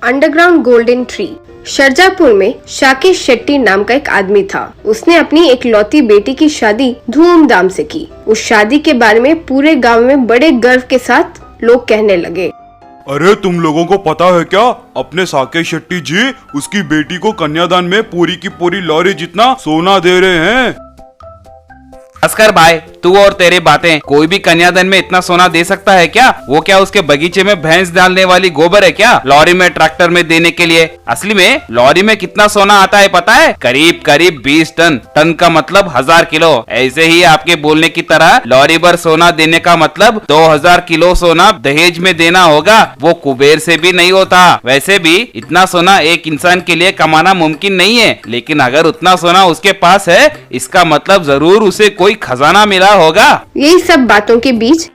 Underground golden tree. शारजापुर में शाकिर शेट्टी नाम का एक आदमी था। उसने अपनी इकलौती बेटी की शादी धूमधाम से की। उस शादी के बारे में पूरे गांव में बड़े गर्व के साथ लोग कहने लगे, अरे तुम लोगों को पता है क्या, अपने साकेत शेट्टी जी उसकी बेटी को कन्यादान में पूरी की पूरी लॉरी जितना सोना दे रहे हैं। अस्कर भाई, तू और तेरी बातें, कोई भी कन्यादान में इतना सोना दे सकता है क्या? वो क्या उसके बगीचे में भैंस डालने वाली गोबर है क्या लॉरी में ट्रैक्टर में देने के लिए? असली में लॉरी में कितना सोना आता है पता है? करीब करीब 20 टन। टन का मतलब 1000 किलो। ऐसे ही आपके बोलने की तरह लॉरी भर सोना देने का मतलब 2000 किलो सोना दहेज में देना होगा। वो कुबेर से भी नहीं होता। वैसे भी इतना सोना एक इंसान के लिए कमाना मुमकिन नहीं है, लेकिन अगर उतना सोना उसके पास है, इसका मतलब जरूर उसे कोई खजाना मिला होगा। यही सब बातों के बीच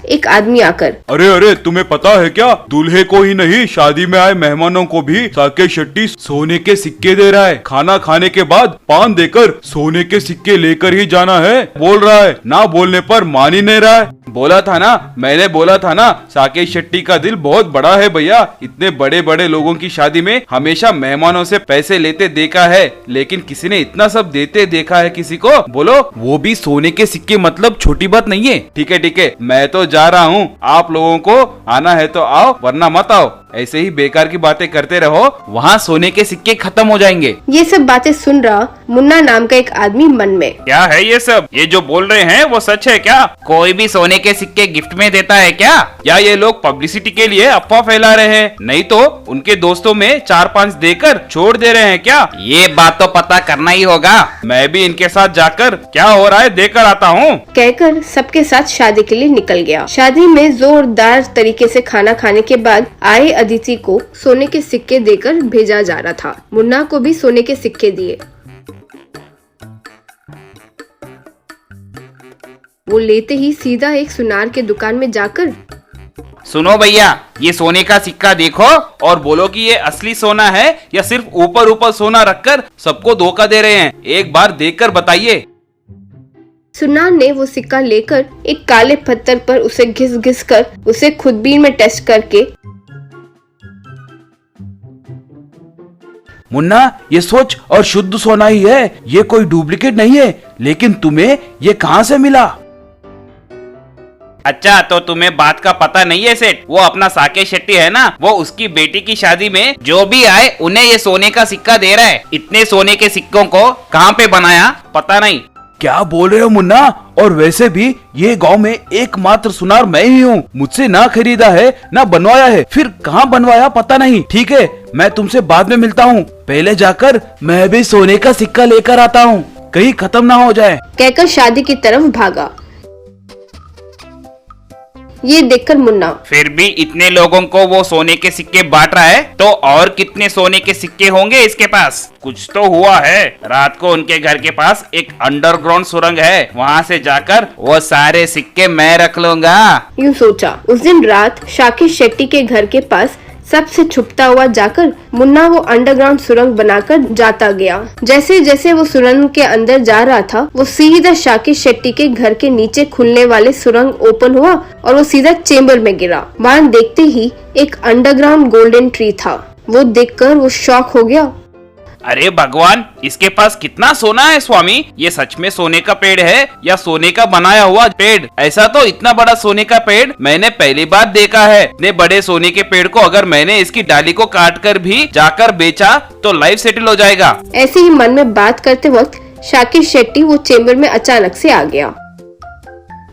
एक आदमी आकर, अरे अरे तुम्हें पता है क्या, दूल्हे को ही नहीं शादी में आए मेहमानों को भी साकेत शेट्टी सोने के सिक्के दे रहा है। खाना खाने के बाद पान देकर सोने के सिक्के लेकर ही जाना है बोल रहा है। ना बोलने पर मान ही नहीं रहा है। बोला था ना, मैंने बोला था ना, साकेत शेट्टी का दिल बहुत बड़ा है भैया। इतने बड़े बड़े लोगों की शादी में हमेशा मेहमानों से पैसे लेते देखा है, लेकिन किसी ने इतना सब देते देखा है किसी को? बोलो, वो भी सोने के सिक्के। मतलब छोटी बात नहीं है। ठीक है, मैं तो जा रहा हूँ। आप लोगों को आना है तो आओ, वरना मत आओ। ऐसे ही बेकार की बातें करते रहो, वहाँ सोने के सिक्के खत्म हो जाएंगे। ये सब बातें सुन रहा मुन्ना नाम का एक आदमी मन में, क्या है ये सब? ये जो बोल रहे हैं वो सच है क्या? कोई भी सोने के सिक्के गिफ्ट में देता है क्या? या ये लोग पब्लिसिटी के लिए अफवाह फैला रहे हैं? नहीं तो उनके दोस्तों में 4-5 देकर छोड़ दे रहे हैं क्या? ये बात तो पता करना ही होगा। मैं भी इनके साथ जाकर क्या हो रहा है देखकर आता हूँ। कहकर सबके साथ शादी के लिए निकल गया। शादी में जोरदार तरीके से खाना खाने के बाद आए अदिति को सोने के सिक्के देकर भेजा जा रहा था। मुन्ना को भी सोने के सिक्के दिए। वो लेते ही सीधा एक सुनार के दुकान में जाकर, सुनो भैया, ये सोने का सिक्का देखो और बोलो कि ये असली सोना है या सिर्फ ऊपर ऊपर सोना रखकर सबको धोखा दे रहे हैं। एक बार देखकर बताइए। सुनार ने वो सिक्का लेकर एक काले पत्थर पर उसे घिस घिस कर उसे खुदबीन में टेस्ट करके, मुन्ना, ये सोच और शुद्ध सोना ही है, ये कोई डुप्लीकेट नहीं है। लेकिन तुम्हें ये कहाँ से मिला? अच्छा, तो तुम्हें बात का पता नहीं है सेठ? वो अपना साकेत शेट्टी है ना, वो उसकी बेटी की शादी में जो भी आए उन्हें ये सोने का सिक्का दे रहा है। इतने सोने के सिक्कों को कहाँ पे बनाया पता नहीं। क्या बोल रहे हो मुन्ना? और वैसे भी ये गांव में एकमात्र सुनार मैं ही हूँ। मुझसे ना खरीदा है ना बनवाया है, फिर कहाँ बनवाया पता नहीं। ठीक है, मैं तुमसे बाद में मिलता हूँ। पहले जाकर मैं भी सोने का सिक्का लेकर आता हूँ, कहीं खत्म ना हो जाए। कहकर शादी की तरफ भागा। ये देखकर मुन्ना, फिर भी इतने लोगों को वो सोने के सिक्के बांट रहा है, तो और कितने सोने के सिक्के होंगे इसके पास? कुछ तो हुआ है। रात को उनके घर के पास एक अंडरग्राउंड सुरंग है, वहाँ से जाकर वो सारे सिक्के मैं रख लूंगा। यूँ सोचा। उस दिन रात शाकिर शेट्टी के घर के पास सबसे छुपता हुआ जाकर मुन्ना वो अंडरग्राउंड सुरंग बनाकर जाता गया। जैसे जैसे वो सुरंग के अंदर जा रहा था, वो सीधा शाकिर शेट्टी के घर के नीचे खुलने वाले सुरंग ओपन हुआ और वो सीधा चेम्बर में गिरा। वहाँ देखते ही एक अंडरग्राउंड गोल्डन ट्री था। वो देखकर वो शॉक हो गया। अरे भगवान, इसके पास कितना सोना है स्वामी? ये सच में सोने का पेड़ है या सोने का बनाया हुआ पेड़? ऐसा तो इतना बड़ा सोने का पेड़ मैंने पहली बार देखा है। इतने बड़े सोने के पेड़ को अगर मैंने इसकी डाली को काट कर भी जाकर बेचा तो लाइफ सेटल हो जाएगा। ऐसे ही मन में बात करते वक्त शाकिर शेट्टी वो चेम्बर में अचानक से आ गया।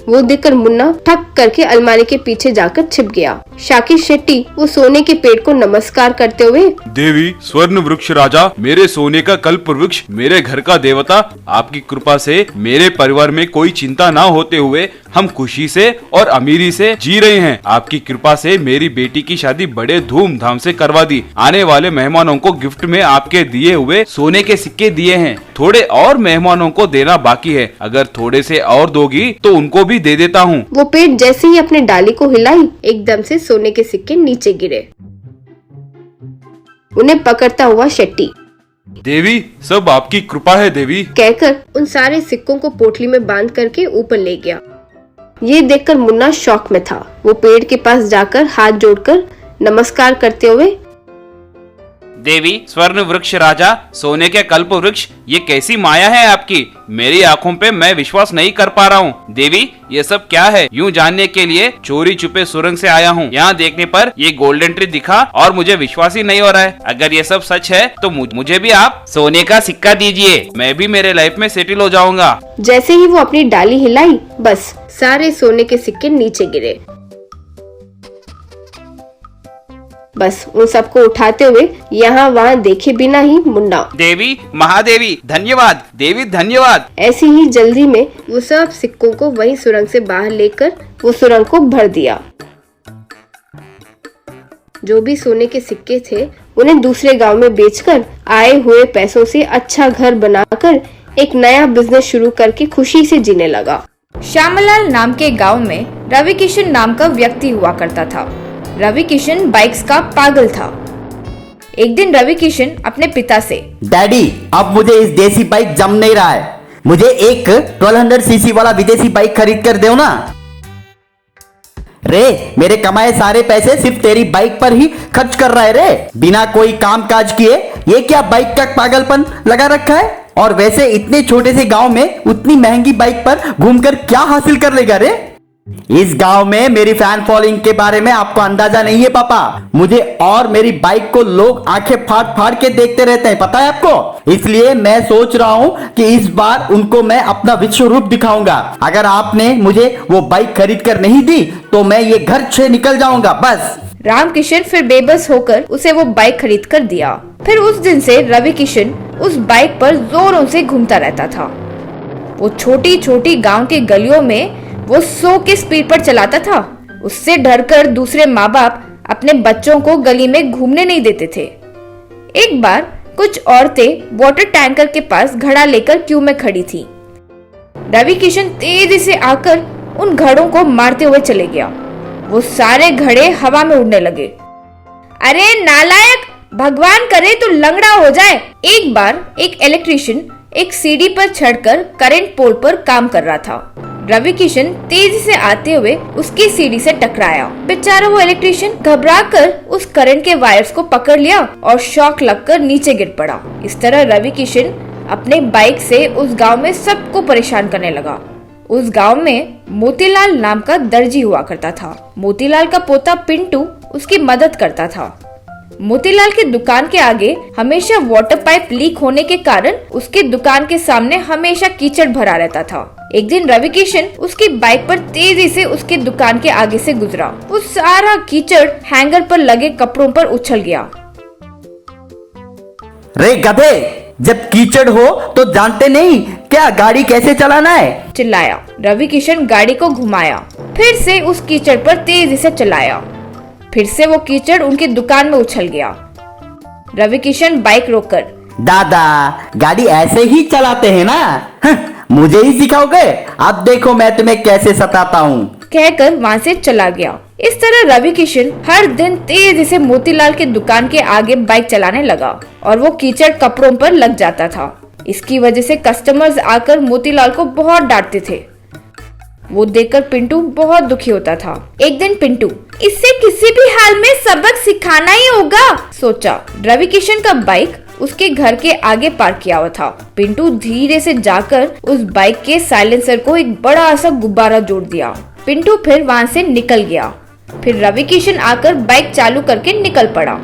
वो देखकर मुन्ना ठक करके अलमारी के पीछे जाकर छिप गया। शाकिर शेट्टी वो सोने के पेड़ को नमस्कार करते हुए, देवी स्वर्ण वृक्ष राजा, मेरे सोने का कल्प वृक्ष, मेरे घर का देवता, आपकी कृपा से मेरे परिवार में कोई चिंता ना होते हुए हम खुशी से और अमीरी से जी रहे हैं। आपकी कृपा से मेरी बेटी की शादी बड़े धूमधाम से करवा दी। आने वाले मेहमानों को गिफ्ट में आपके दिए हुए सोने के सिक्के दिए हैं। थोड़े और मेहमानों को देना बाकी है, अगर थोड़े से और दोगी तो उनको भी दे देता हूँ। वो पेड़ जैसे ही अपने डाली को हिलाई, एकदम से सोने के सिक्के नीचे गिरे। उन्हें पकड़ता हुआ शेट्टी, देवी सब आपकी कृपा है देवी, कहकर उन सारे सिक्कों को पोटली में बांध करके ऊपर ले गया। ये देखकर मुन्ना शॉक में था। वो पेड़ के पास जाकर हाथ जोड़कर नमस्कार करते हुए। देवी, स्वर्ण वृक्ष राजा, सोने के कल्प वृक्ष, ये कैसी माया है आपकी? मेरी आंखों पे मैं विश्वास नहीं कर पा रहा हूँ। देवी, ये सब क्या है? यूँ जानने के लिए चोरी छुपे सुरंग से आया हूँ। यहाँ देखने पर ये गोल्डन ट्री दिखा और मुझे विश्वास ही नहीं हो रहा है। अगर ये सब सच है तो मुझे भी आप सोने का सिक्का दीजिए, मैं भी मेरे लाइफ में सेटल हो जाऊंगा। जैसे ही वो अपनी डाली हिलाई, बस सारे सोने के सिक्के नीचे गिरे। बस उन सबको उठाते हुए यहाँ वहाँ देखे बिना ही मुन्ना, देवी, महादेवी धन्यवाद, देवी धन्यवाद। ऐसी ही जल्दी में वो सब सिक्कों को वही सुरंग से बाहर लेकर वो सुरंग को भर दिया। जो भी सोने के सिक्के थे उन्हें दूसरे गांव में बेचकर आए हुए पैसों से अच्छा घर बनाकर एक नया बिजनेस शुरू करके खुशी से जीने लगा। श्यामलाल नाम के गांव में रवि किशन नाम का व्यक्ति हुआ करता था। रवि किशन बाइक्स का पागल था। एक दिन रवि किशन अपने पिता से, डैडी, अब मुझे इस देसी बाइक जम नहीं रहा है, मुझे एक 1200 सीसी वाला विदेशी बाइक खरीद कर दो ना। रे, मेरे कमाए सारे पैसे सिर्फ तेरी बाइक पर ही खर्च कर रहा है रे, बिना कोई काम काज किए। ये क्या बाइक का पागलपन लगा रखा है? और वैसे इतने छोटे से गांव में उतनी महंगी बाइक पर घूमकर क्या हासिल कर लेगा रे? इस गांव में मेरी फैन फॉलोइंग के बारे में आपको अंदाजा नहीं है पापा। मुझे और मेरी बाइक को लोग आंखें फाड़ फाड़ के देखते रहते हैं, पता है आपको? इसलिए मैं सोच रहा हूं कि इस बार उनको मैं अपना विश्व रूप दिखाऊंगा। अगर आपने मुझे वो बाइक खरीद कर नहीं दी तो मैं ये घर से निकल जाऊंगा, बस। रामकिशन फिर बेबस होकर उसे वो बाइक खरीद कर दिया। फिर उस दिन से रवि किशन उस बाइक पर जोरों से घूमता रहता था। वो छोटी छोटी गांव की गलियों में वो 100 की स्पीड पर चलाता था। उससे डरकर दूसरे माँ बाप अपने बच्चों को गली में घूमने नहीं देते थे। एक बार कुछ औरतें वाटर टैंकर के पास घड़ा लेकर क्यू में खड़ी थी। रवि किशन तेजी से आकर उन घड़ों को मारते हुए चले गया। वो सारे घड़े हवा में उड़ने लगे। अरे नालायक, भगवान करे तो लंगड़ा हो जाए। एक बार एक इलेक्ट्रिशियन एक सीढ़ी पर चढ़कर करंट पोल पर काम कर रहा था। रवि किशन तेजी से आते हुए उसकी सीढ़ी से टकराया। बेचारा वो इलेक्ट्रिशियन घबराकर उस करंट के वायर्स को पकड़ लिया और शॉक लगकर नीचे गिर पड़ा। इस तरह रवि किशन अपने बाइक से उस गांव में सबको परेशान करने लगा। उस गांव में मोतीलाल नाम का दर्जी हुआ करता था। मोतीलाल का पोता पिंटू उसकी मदद करता था। मोतीलाल की दुकान के आगे हमेशा वाटर पाइप लीक होने के कारण उसकी दुकान के सामने हमेशा कीचड़ भरा रहता था। एक दिन रवि किशन उसकी बाइक पर तेजी से उसकी दुकान के आगे से गुजरा। वो सारा कीचड़ हैंगर पर लगे कपड़ों पर उछल गया। रे गधे, जब कीचड़ हो तो जानते नहीं क्या गाड़ी कैसे चलाना है? चिल्लाया। रवि किशन गाड़ी को घुमाया, फिर से उस कीचड़ पर तेजी से चलाया। फिर से वो कीचड़ उनकी दुकान में उछल गया। रवि किशन बाइक रोककर, दादा, गाड़ी ऐसे ही चलाते हैं ना? मुझे ही सिखाओगे? अब देखो मैं तुम्हें कैसे सताता हूँ, कहकर वहाँ से चला गया। इस तरह रवि किशन हर दिन तेजी से मोतीलाल की दुकान के आगे बाइक चलाने लगा और वो कीचड़ कपड़ों पर लग जाता था। इसकी वजह से कस्टमर्स आकर मोतीलाल को बहुत डांटते थे। वो देखकर पिंटू बहुत दुखी होता था। एक दिन पिंटू, इससे किसी भी हाल में सबक सिखाना ही होगा, सोचा। रवि किशन का बाइक उसके घर के आगे पार्क किया हुआ था। पिंटू धीरे से जाकर उस बाइक के साइलेंसर को एक बड़ा सा गुब्बारा जोड़ दिया। पिंटू फिर वहाँ से निकल गया। फिर रवि किशन आकर बाइक चालू करके निकल पड़ा।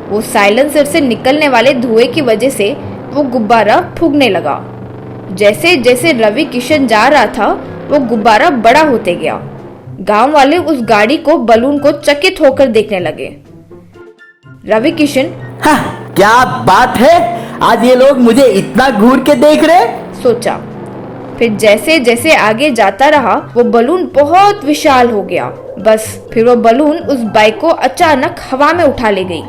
वो साइलेंसर से निकलने वाले धुएं की वजह से वो गुब्बारा फूंकने लगा। जैसे जैसे रवि किशन जा रहा था वो गुब्बारा बड़ा होते गया। गांव वाले उस गाड़ी को बलून को चकित होकर देखने लगे। रवि किशन, क्या बात है, आज ये लोग मुझे इतना घूर के देख रहे, सोचा। फिर जैसे जैसे आगे जाता रहा वो बलून बहुत विशाल हो गया। बस फिर वो बलून उस बाइक को अचानक हवा में उठा ले गई।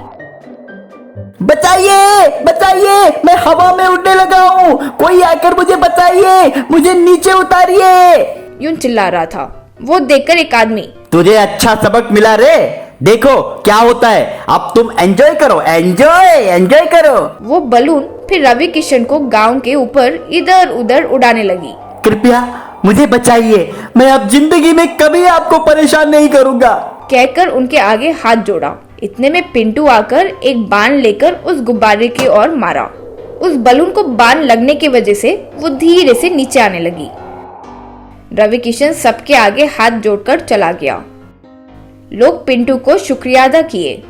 बचाइए, बचाइए, मैं हवा में उड़ने लगा हूँ, कोई आकर मुझे बचाइए, मुझे नीचे उतारिए, यूं चिल्ला रहा था। वो देखकर एक आदमी, तुझे अच्छा सबक मिला रे, देखो क्या होता है, अब तुम एंजॉय करो, एंजॉय करो। वो बलून फिर रवि किशन को गांव के ऊपर इधर उधर उड़ाने लगी। कृपया मुझे बचाइए, मैं अब जिंदगी में कभी आपको परेशान नहीं करूंगा, कहकर उनके आगे हाथ जोड़ा। इतने में पिंटू आकर एक बाण लेकर उस गुब्बारे की ओर मारा। उस बलून को बाण लगने की वजह से वो धीरे से नीचे आने लगी। रवि किशन सबके आगे हाथ जोड़कर चला गया। लोग पिंटू को शुक्रिया अदा किए।